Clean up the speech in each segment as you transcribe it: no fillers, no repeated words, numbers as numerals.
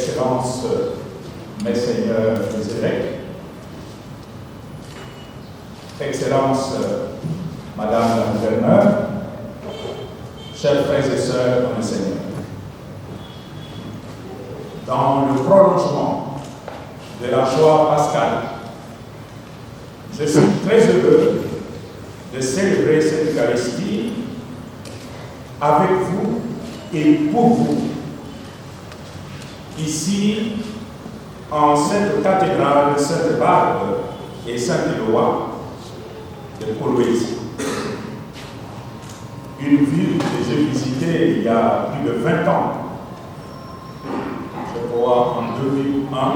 Excellences, Messeigneurs les évêques, Excellences, Madame la gouverneure, chers frères et sœurs dans le Seigneur. Dans le prolongement de la joie pascale, je suis très heureux de célébrer cette Eucharistie avec vous et pour vous, ici, en cette cathédrale Sainte-Barbe et Saint-Éloi de Coloésie. Une ville que j'ai visitée il y a plus de 20 ans, je crois en 2001,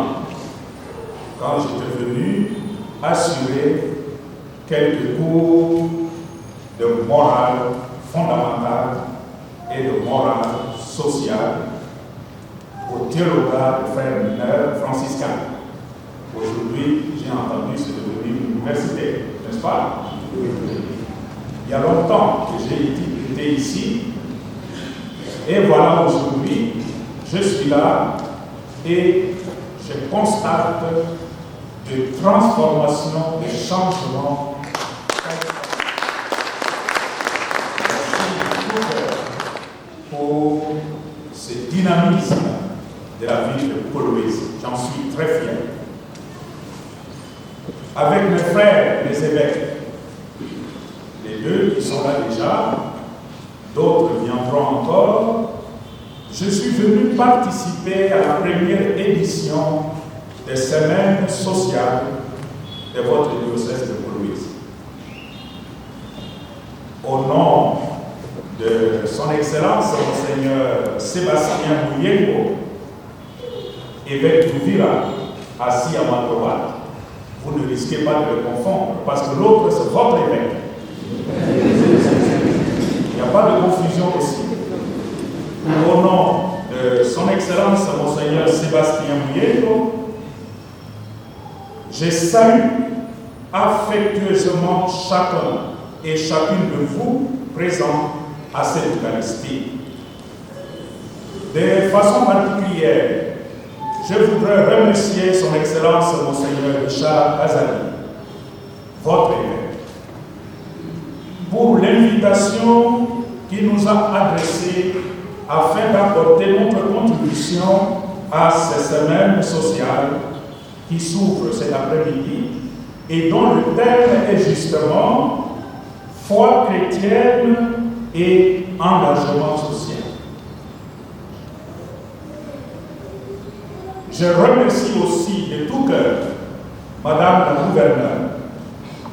quand j'étais venu assurer quelques cours de morale fondamentale et de morale sociale au théologat de frères mineurs franciscains. Aujourd'hui, j'ai entendu, c'est devenu une université, n'est-ce pas? Il y a longtemps que j'ai été ici, et voilà aujourd'hui, je suis là et je constate des transformations, des changements. Pour ce dynamisme de la ville de Coloésie. J'en suis très fier. Avec mes frères, les évêques, les deux qui sont là déjà, d'autres viendront encore, je suis venu participer à la première édition des semaines sociales de votre diocèse de Coloésie. Au nom de son Excellence, Monseigneur Sébastien Mouyengo, évêque d'Ouvira, assis à ma droite. Vous ne risquez pas de le confondre, parce que l'autre, c'est votre évêque. Il n'y a pas de confusion aussi. Au nom de son Excellence, Monseigneur Sébastien Mouyengo, je salue affectueusement chacun et chacune de vous présents à cette Eucharistie. De façon particulière, je voudrais remercier son Excellence Monseigneur Richard Azali, votre évêque, pour l'invitation qu'il nous a adressée afin d'apporter notre contribution à ces semaines sociales qui s'ouvrent cet après-midi et dont le thème est justement foi chrétienne et engagement social. Je remercie aussi de tout cœur Madame la gouverneure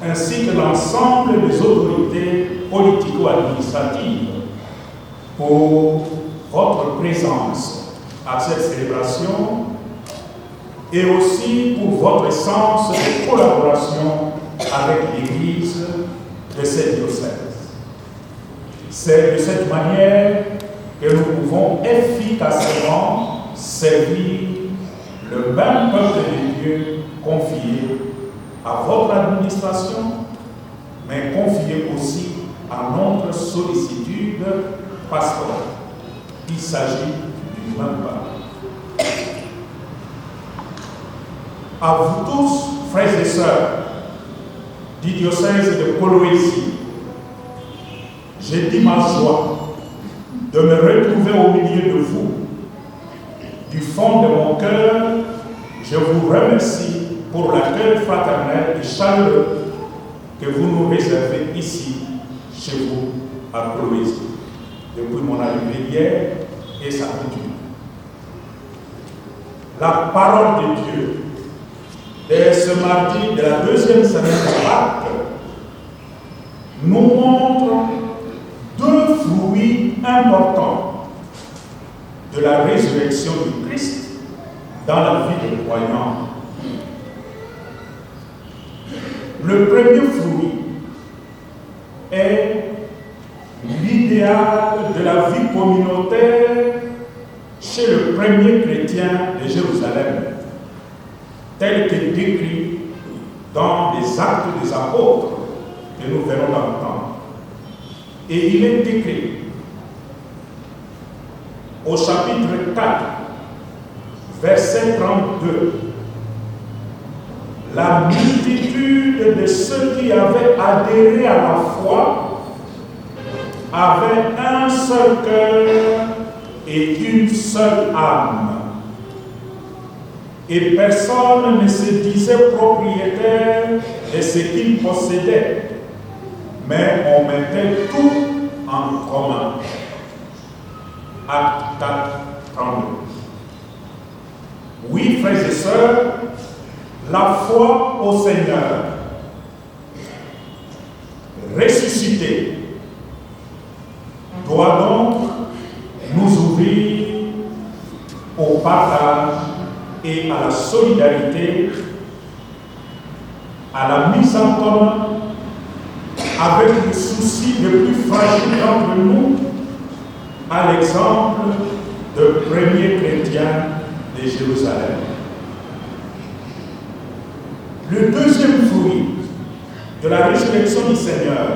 ainsi que l'ensemble des autorités politico-administratives pour votre présence à cette célébration et aussi pour votre sens de collaboration avec l'Église de cette diocèse. C'est de cette manière que nous pouvons efficacement servir le même peuple de Dieu confié à votre administration, mais confié aussi à notre sollicitude pastorale. Il s'agit du même peuple. À vous tous, frères et sœurs du diocèse de Coloésie, j'ai dit ma joie de me retrouver au milieu de vous. Du fond de mon cœur, je vous remercie pour l'accueil fraternel et chaleureux que vous nous réservez ici, chez vous, à Coloésie, depuis mon arrivée hier, et ça continue. La parole de Dieu, dès ce mardi de la deuxième semaine de Pâques, nous montre deux fruits importants de la résurrection du Christ dans la vie des croyants. Le premier fruit est l'idéal de la vie communautaire chez le premier chrétien de Jérusalem, tel que décrit dans les Actes des Apôtres que nous verrons dans le temps. Et il est décrit au chapitre 4, verset 32. La multitude de ceux qui avaient adhéré à la foi avaient un seul cœur et une seule âme. Et personne ne se disait propriétaire de ce qu'il possédait, mais on mettait tout en commun. Acte 4, 32. Oui, frères et sœurs, la foi au Seigneur, ressuscité, doit donc nous ouvrir au partage et à la solidarité, à la mise en commun avec le souci le plus fragile d'entre nous, à l'exemple de premiers chrétiens de Jérusalem. Le deuxième fruit de la résurrection du Seigneur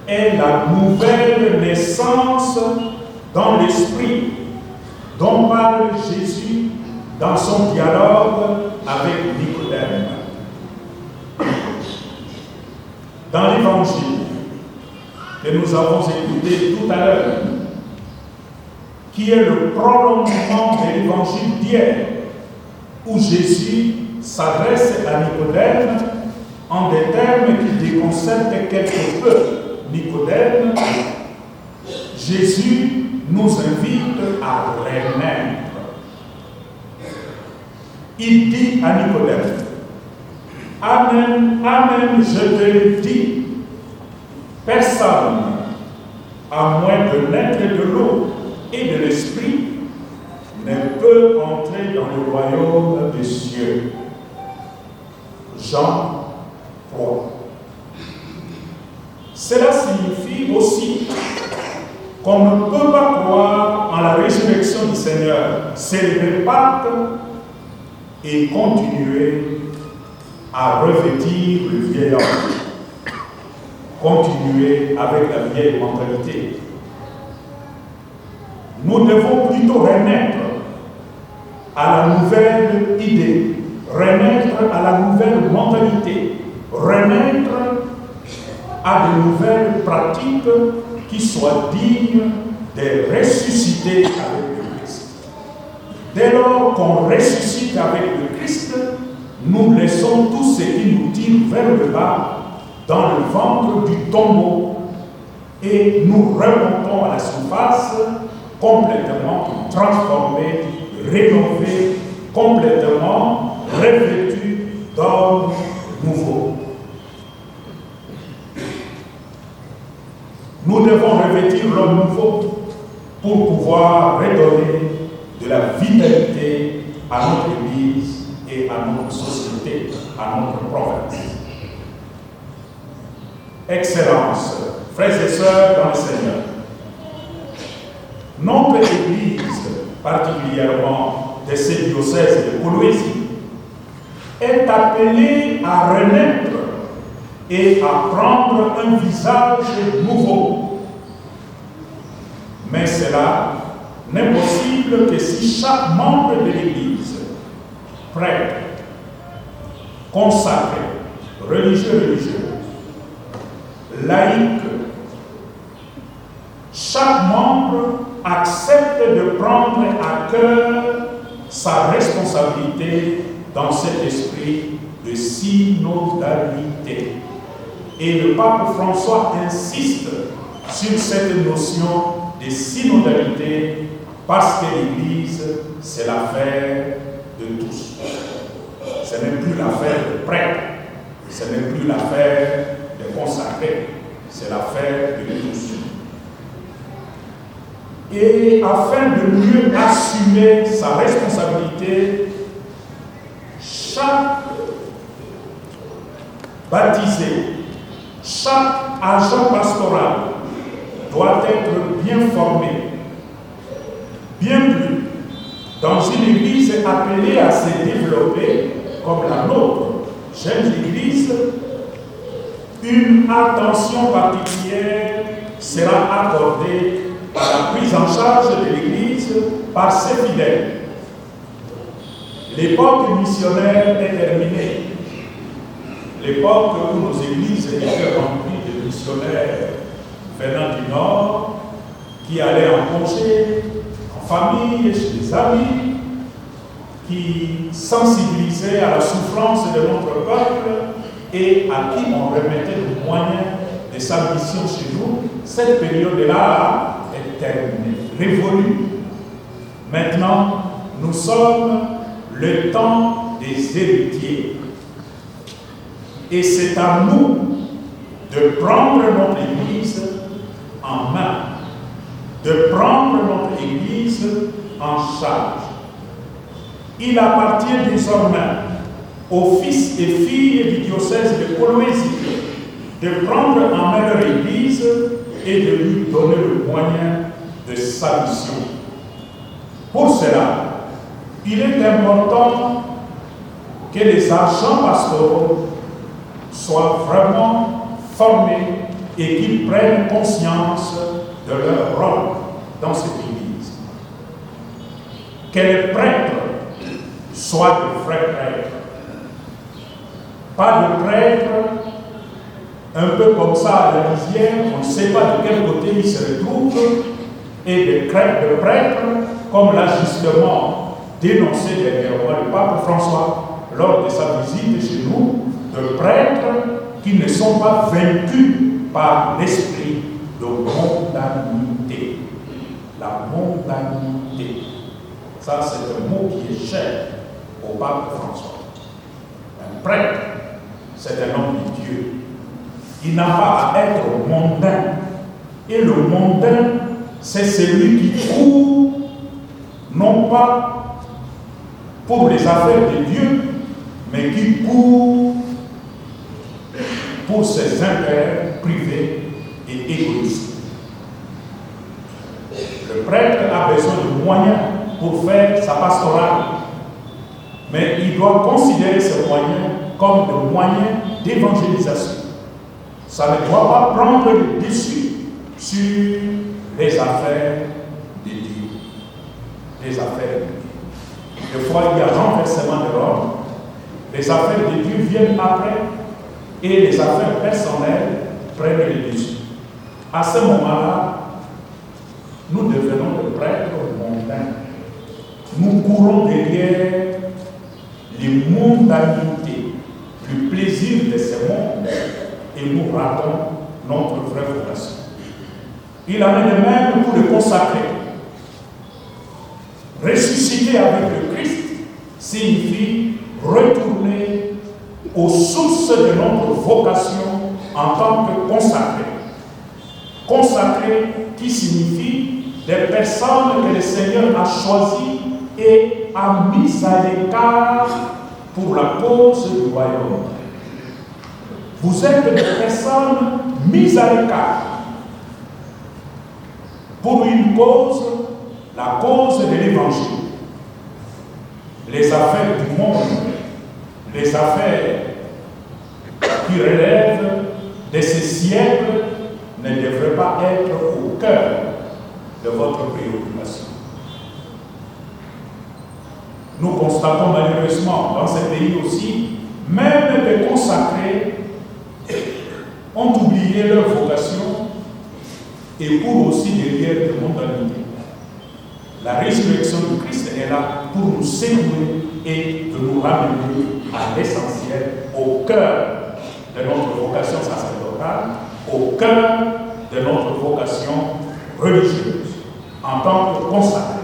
est la nouvelle naissance dans l'esprit dont parle Jésus dans son dialogue avec Nicodème. Dans l'évangile que nous avons écouté tout à l'heure, qui est le prolongement de l'évangile d'hier, où Jésus s'adresse à Nicodème en des termes qui déconcertent quelque peu Nicodème, Jésus nous invite à renaître. Il dit à Nicodème, Amen, Amen, je te le dis, personne, à moins de naître de l'eau et de l'esprit, ne peut entrer dans le royaume des cieux. Jean 3. Cela signifie aussi qu'on ne peut pas croire en la résurrection du Seigneur, célébrer Pâques et continuer à revêtir le vieil homme, continuer avec la vieille mentalité. Nous devons plutôt renaître à la nouvelle idée, renaître à la nouvelle mentalité, renaître à de nouvelles pratiques qui soient dignes de ressusciter avec le Christ. Dès lors qu'on ressuscite avec le Christ, nous laissons tout ce qui nous tire vers le bas dans le ventre du tombeau et nous remontons à la surface complètement transformés, rénovés, complètement revêtus d'hommes nouveaux. Nous devons revêtir l'homme nouveau pour pouvoir redonner de la vitalité à notre Église et à notre société, à notre province. Excellence, frères et sœurs dans le Seigneur, notre Église, particulièrement de ce diocèse de Coloésie, est appelée à renaître et à prendre un visage nouveau. Mais cela n'est possible que si chaque membre de l'Église, prêtre, consacré, religieux, laïque, chaque membre accepte de prendre à cœur sa responsabilité dans cet esprit de synodalité. Et le pape François insiste sur cette notion de synodalité parce que l'Église, c'est l'affaire de tous. Ce n'est plus l'affaire de prêtres, ce n'est plus l'affaire de consacrés, c'est l'affaire de tous. Et afin de mieux assumer sa responsabilité, chaque baptisé, chaque agent pastoral doit être bien formé, bien plus, dans une église appelée à se développer comme la nôtre, jeune église, une attention particulière sera accordée à la prise en charge de l'église par ses fidèles, L'époque missionnaire est terminée. L'époque où nos églises étaient remplies de missionnaires venant du Nord, qui allaient en congé, en famille, chez des amis, qui sensibilisaient à la souffrance de notre peuple et à qui on remettait le moyen de sa mission chez nous. Cette période-là est terminée, révolue. Maintenant, nous sommes le temps des héritiers. Et c'est à nous de prendre notre Église en main, de prendre notre Église en charge. Il appartient désormais aux fils et filles du diocèse de Coloésie de prendre en main leur Église et de lui donner le moyen de sa mission. Pour cela, il est important que les agents pastoraux soient vraiment formés et qu'ils prennent conscience de leur rôle dans cette Église. Que les prêtres soient de vrais prêtres. Pas de prêtres un peu comme ça à la lisière, on ne sait pas de quel côté ils se retrouvent, et de prêtres, comme l'a justement dénoncé dernièrement le pape François lors de sa visite chez nous, de prêtres qui ne sont pas vaincus par l'esprit de mondanité. La mondanité. Ça, c'est un mot qui est cher au pape François. Un prêtre, c'est un homme de Dieu. Il n'a pas à être mondain. Et le mondain, c'est celui qui court, non pas pour les affaires de Dieu, mais qui court pour ses intérêts privés et égoïstes. Le prêtre a besoin de moyens pour faire sa pastorale, mais il doit considérer ces moyens comme des moyens d'évangélisation. Ça ne doit pas prendre le dessus sur les affaires de Dieu. Les affaires de Dieu. Des fois, il y a renversement de l'ordre. Les affaires de Dieu viennent après et les affaires personnelles prennent le dessus. À ce moment-là, nous devenons des prêtres mondains. Nous courons derrière les mondanités, le plaisir de ce monde, et nous ratons notre vraie vocation. Il en est de même pour le consacrer. Ressusciter avec le Christ signifie retourner aux sources de notre vocation en tant que consacré. Consacré qui signifie des personnes que le Seigneur a choisies et a mises à l'écart pour la cause du royaume. Vous êtes des personnes mises à l'écart pour une cause, la cause de l'Évangile. Les affaires du monde, les affaires qui relèvent de ces siècles ne devraient pas être au cœur de votre préoccupation. Nous constatons malheureusement dans ces pays aussi, même les consacrés ont oublié leur vocation et courent aussi derrière de mondanité. La résurrection du Christ est là pour nous secouer et de nous ramener à l'essentiel, au cœur de notre vocation sacerdotale, au cœur de notre vocation religieuse, en tant que consacrés.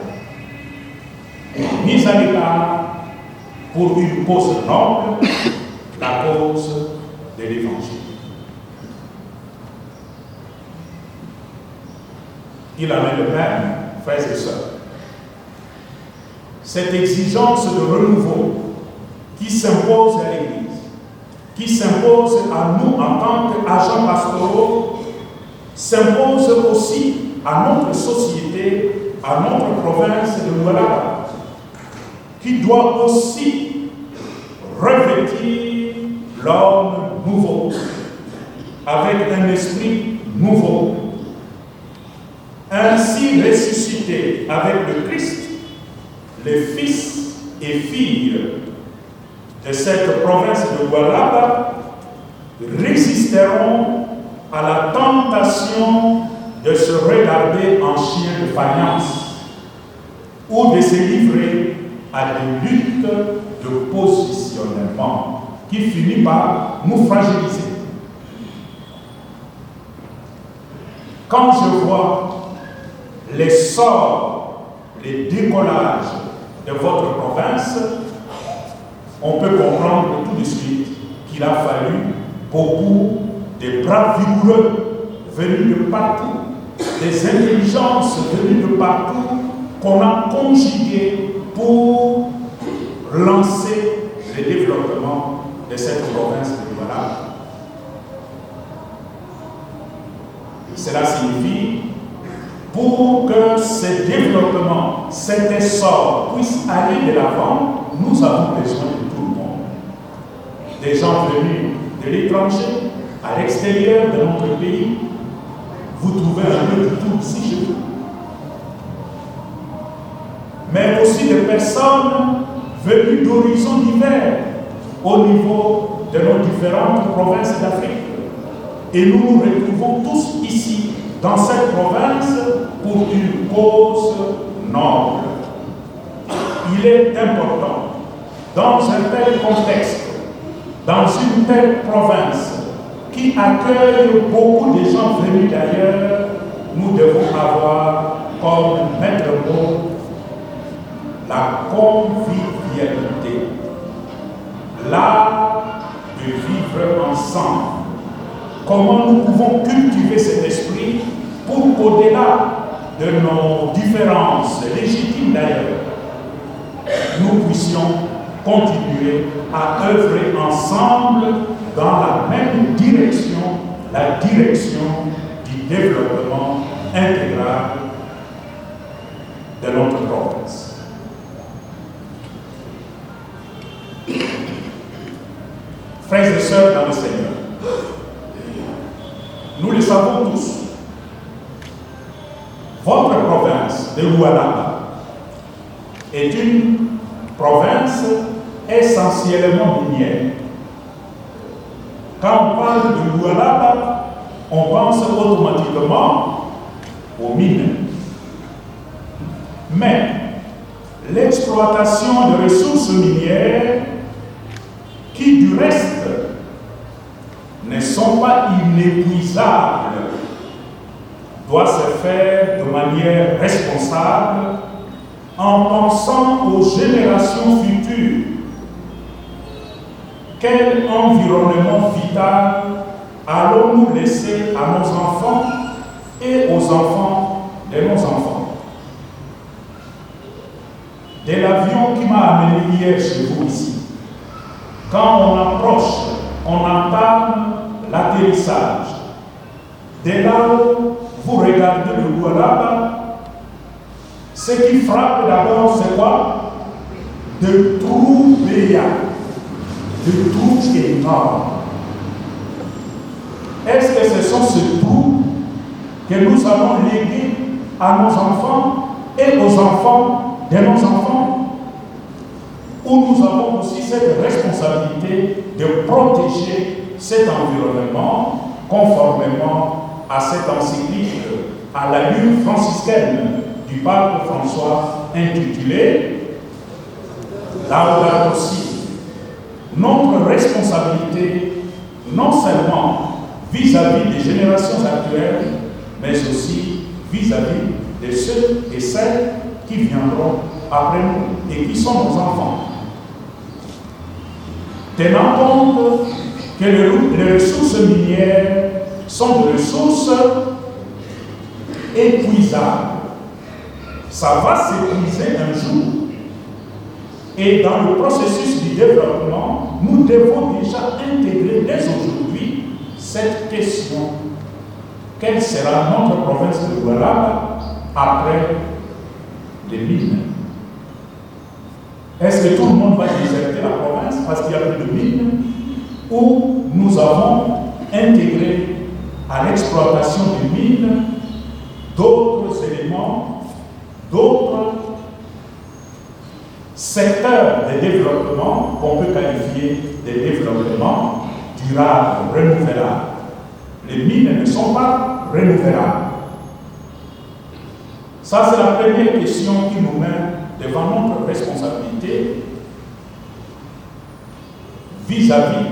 Mise à l'écart pour une cause noble, la cause de l'Évangile. Il en est de même, frères et sœurs. Cette exigence de renouveau qui s'impose à l'Église, qui s'impose à nous en tant qu'agents pastoraux, s'impose aussi à notre société, à notre province de Lualaba, qui doit aussi revêtir l'homme nouveau, avec un esprit nouveau. Ainsi ressuscité avec le Christ, les fils et filles de cette province de Lualaba résisteront à la tentation de se regarder en chien de faïence ou de se livrer à des luttes de positionnement qui finissent par nous fragiliser. Quand je vois l'essor, les décollages de votre province, on peut comprendre tout de suite qu'il a fallu beaucoup de bras vigoureux venus de partout, des intelligences venues de partout qu'on a conjuguées pour lancer le développement de cette province de Lualaba. Cela signifie, pour que ce développement, cet essor puisse aller de l'avant, nous avons besoin de tout le monde. Des gens venus de l'étranger, à l'extérieur de notre pays, vous trouvez un peu de tout ici chez vous. Mais aussi des personnes venues d'horizons divers au niveau de nos différentes provinces d'Afrique. Et nous nous retrouvons tous ici, dans cette province, pour une cause noble. Il est important, dans un tel contexte, dans une telle province, qui accueille beaucoup de gens venus d'ailleurs, nous devons avoir comme maître mot la convivialité, l'art de vivre ensemble. Comment nous pouvons cultiver cet esprit pour qu'au-delà de nos différences légitimes d'ailleurs, nous puissions continuer à œuvrer ensemble dans la même direction, la direction du développement intégral de notre province. Frères et sœurs dans le Seigneur, nous le savons tous, votre province de Lualaba est une province essentiellement minière. Quand on parle de Lualaba, on pense automatiquement aux mines. Mais l'exploitation de ressources minières, qui du reste ne sont pas inépuisables, doit se faire de manière responsable en pensant aux générations futures. Quel environnement vital allons-nous laisser à nos enfants et aux enfants de nos enfants? De l'avion qui m'a amené hier chez vous ici, quand on approche, on entame l'atterrissage. Dès là où vous regardez le Lualaba, ce qui frappe d'abord, c'est quoi? De trous béants, de trous énormes. Est-ce que ce sont ces trous que nous allons léguer à nos enfants et aux enfants de nos enfants? Où nous avons aussi cette responsabilité de protéger cet environnement conformément à cette encyclique à l'allure franciscaine du pape François intitulée Laudato Si. Notre responsabilité, non seulement vis-à-vis des générations actuelles, mais aussi vis-à-vis de ceux et celles qui viendront après nous et qui sont nos enfants. Tenant compte que les ressources minières sont des ressources épuisables. Ça va s'épuiser un jour. Et dans le processus du développement, nous devons déjà intégrer dès aujourd'hui cette question. Quelle sera notre province de Lualaba après les mines? Est-ce que tout le monde va déserter la province parce qu'il n'y a plus de mines? Ou nous avons intégré à l'exploitation des mines d'autres éléments, d'autres secteurs de développement qu'on peut qualifier de développement durable, renouvelable. Les mines ne sont pas renouvelables. Ça, c'est la première question qui nous met devant notre responsabilité vis-à-vis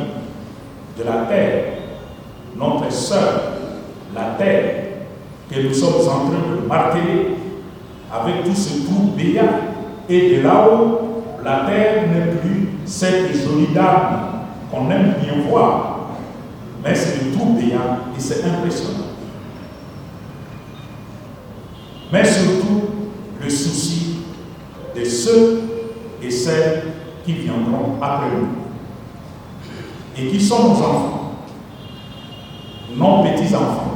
de la terre, notre sœur, la terre, que nous sommes en train de marteler avec tout ce trou béat. Et de là-haut, la terre n'est plus cette jolie dame qu'on aime bien voir, mais c'est le trou béat et c'est impressionnant. Mais surtout, le souci de ceux et celles qui viendront après nous et qui sont nos enfants, nos petits-enfants.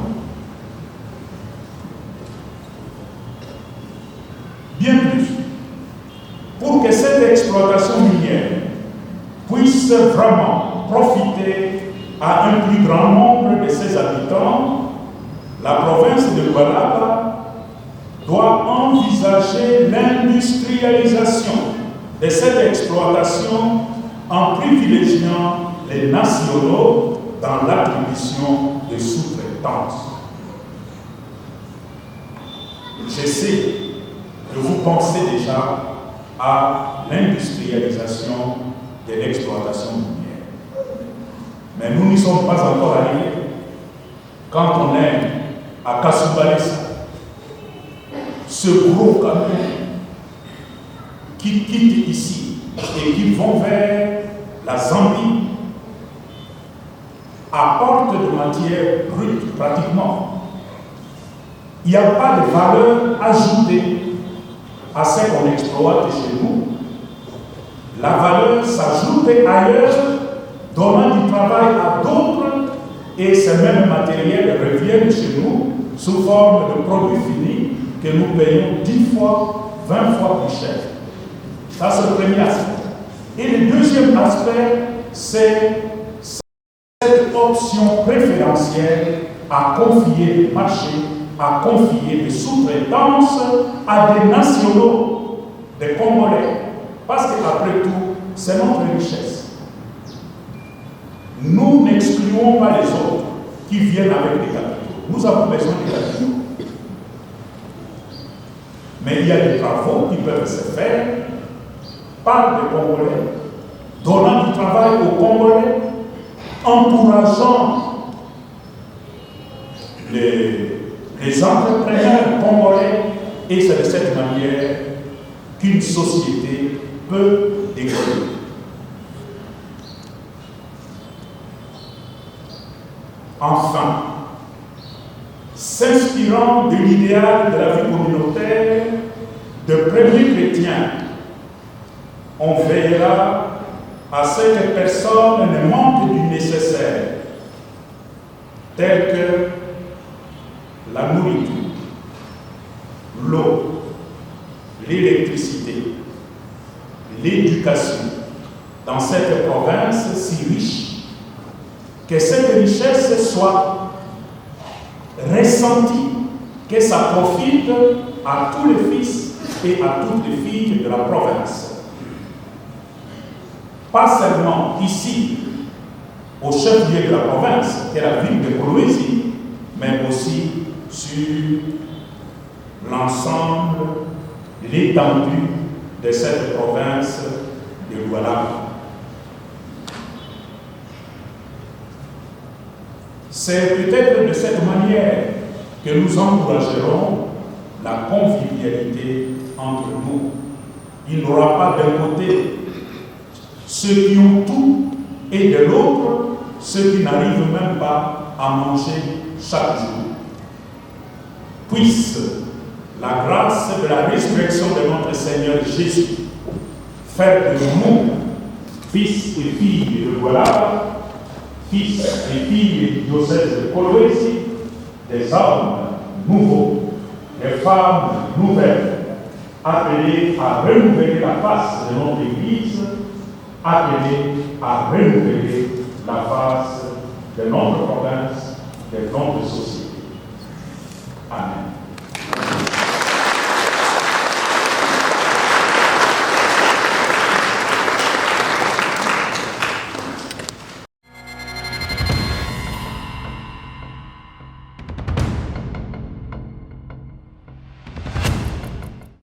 Bien plus, pour que cette exploitation minière puisse vraiment profiter à un plus grand nombre de ses habitants, la province de Lualaba doit envisager l'industrialisation de cette exploitation en privilégiant les nationaux dans l'attribution de sous-traitance. Je sais que vous pensez déjà à l'industrialisation de l'exploitation minière. Mais nous n'y sommes pas encore arrivés. Quand on est à Kasumbalesa, ce gros camion qui quitte ici et qui vont vers la Zambie apporte de matière brute pratiquement. Il n'y a pas de valeur ajoutée à ce qu'on exploite chez nous. La valeur s'ajoute ailleurs, donnant du travail à d'autres, et ces mêmes matériels reviennent chez nous sous forme de produits finis que nous payons 10 fois, 20 fois plus cher. Ça, c'est le premier aspect. Et le deuxième aspect, c'est cette option préférentielle à confier le marché, à confier des sous-traitances à des nationaux, des Congolais. Parce qu'après tout, c'est notre richesse. Nous n'excluons pas les autres qui viennent avec des capitaux. Nous avons besoin des capitaux. Mais il y a des travaux qui peuvent se faire par des Congolais, donnant du travail aux Congolais, encourageant les entrepreneurs congolais, et c'est de cette manière qu'une société peut décoller. Enfin, s'inspirant de l'idéal de la vie communautaire de premiers chrétiens, on veillera à ce que personne ne manque du nécessaire, tel que la nourriture, l'eau, l'électricité, l'éducation, dans cette province si riche, que cette richesse soit ressentie, que ça profite à tous les fils et à toutes les filles de la province. Pas seulement ici, au chef-lieu de la province, qui est la ville de Kolwezi, mais aussi sur l'ensemble, l'étendue de cette province de Lualaba. C'est peut-être de cette manière que nous encouragerons la convivialité entre nous. Il n'y aura pas d'un côté ceux qui ont tout et de l'autre ceux qui n'arrivent même pas à manger chaque jour. Puisse la grâce de la résurrection de notre Seigneur Jésus faire de nous, fils et filles de Lualaba, fils et filles du diocèse de Kolwezi, des hommes nouveaux, des femmes nouvelles, appelés à renouveler la face de notre Église, appelés à renouveler la face de notre province